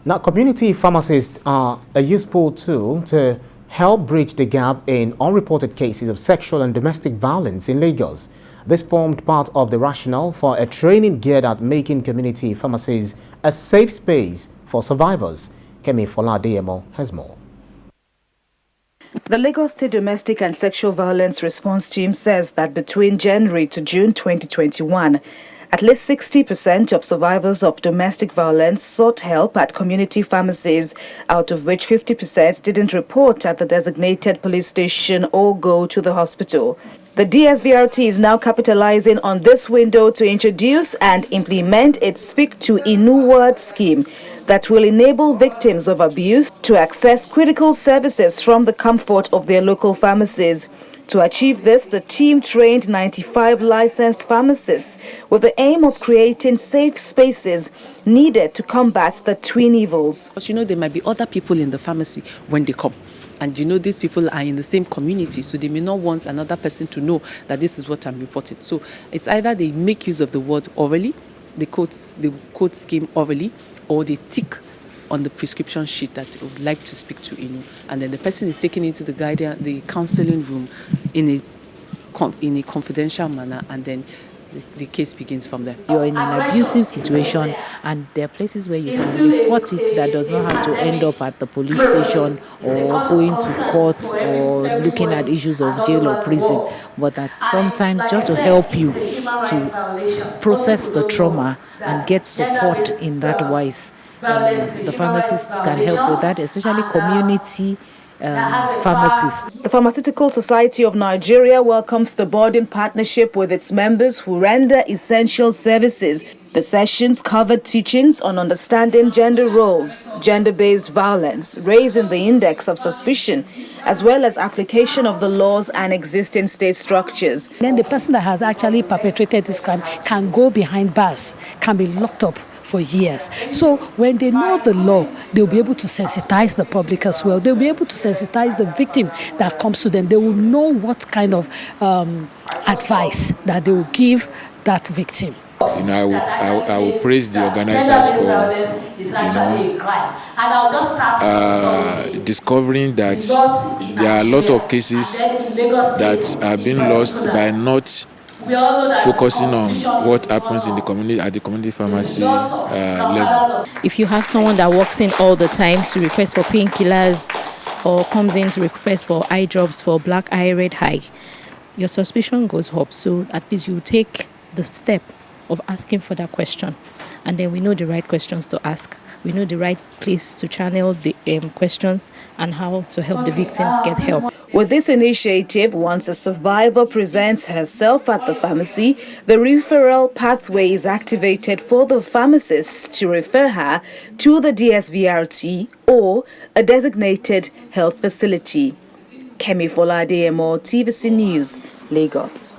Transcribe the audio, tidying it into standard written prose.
Now, community pharmacists are a useful tool to help bridge the gap in unreported cases of sexual and domestic violence in Lagos. This formed part of the rationale for a training geared at making community pharmacies a safe space for survivors. Kemi Fola has more. The Lagos State Domestic and Sexual Violence Response Team says that between January to June 2021, at least 60% of survivors of domestic violence sought help at community pharmacies, out of which 50% didn't report at the designated police station or go to the hospital. The DSVRT is now capitalizing on this window to introduce and implement its Speak to I.N.U scheme that will enable victims of abuse to access critical services from the comfort of their local pharmacies. To achieve this, the team trained 95 licensed pharmacists with the aim of creating safe spaces needed to combat the twin evils. But there might be other people in the pharmacy when they come. And these people are in the same community, so they may not want another person to know that this is what I'm reporting. So it's either they make use of the word orally, the code scheme orally, or they tick on the prescription sheet that they would like to speak to I.N.U. And then the person is taken into the counseling room in a confidential manner, and then the case begins from there. You're in an abusive situation, and there are places where you can report it that does not have to end up at the police station or going to court or looking at issues of jail or prison, but that sometimes just to help you to process the trauma and get support in that wise. The pharmacists can help with that, especially community pharmacists. The Pharmaceutical Society of Nigeria welcomes the board in partnership with its members who render essential services. The sessions covered teachings on understanding gender roles, gender-based violence, raising the index of suspicion, as well as application of the laws and existing state structures. Then the person that has actually perpetrated this crime can go behind bars, can be locked up for years. So when they know the law, they'll be able to sensitize the public as well. They'll be able to sensitize the victim that comes to them. They will know what kind of advice that they will give that victim. I will praise the organizers for discovering that there are a lot of cases that are being lost by not focusing on what happens in the community at the community pharmacy level. If you have someone that walks in all the time to request for painkillers or comes in to request for eye drops for black eye, red eye, your suspicion goes up. So at least you take the step of asking for that question, and then we know the right questions to ask. We know the right place to channel the questions and how to help the victims get help. With this initiative, once a survivor presents herself at the pharmacy, the referral pathway is activated for the pharmacist to refer her to the DSVRT or a designated health facility. Kemi Fola, TVC News, Lagos.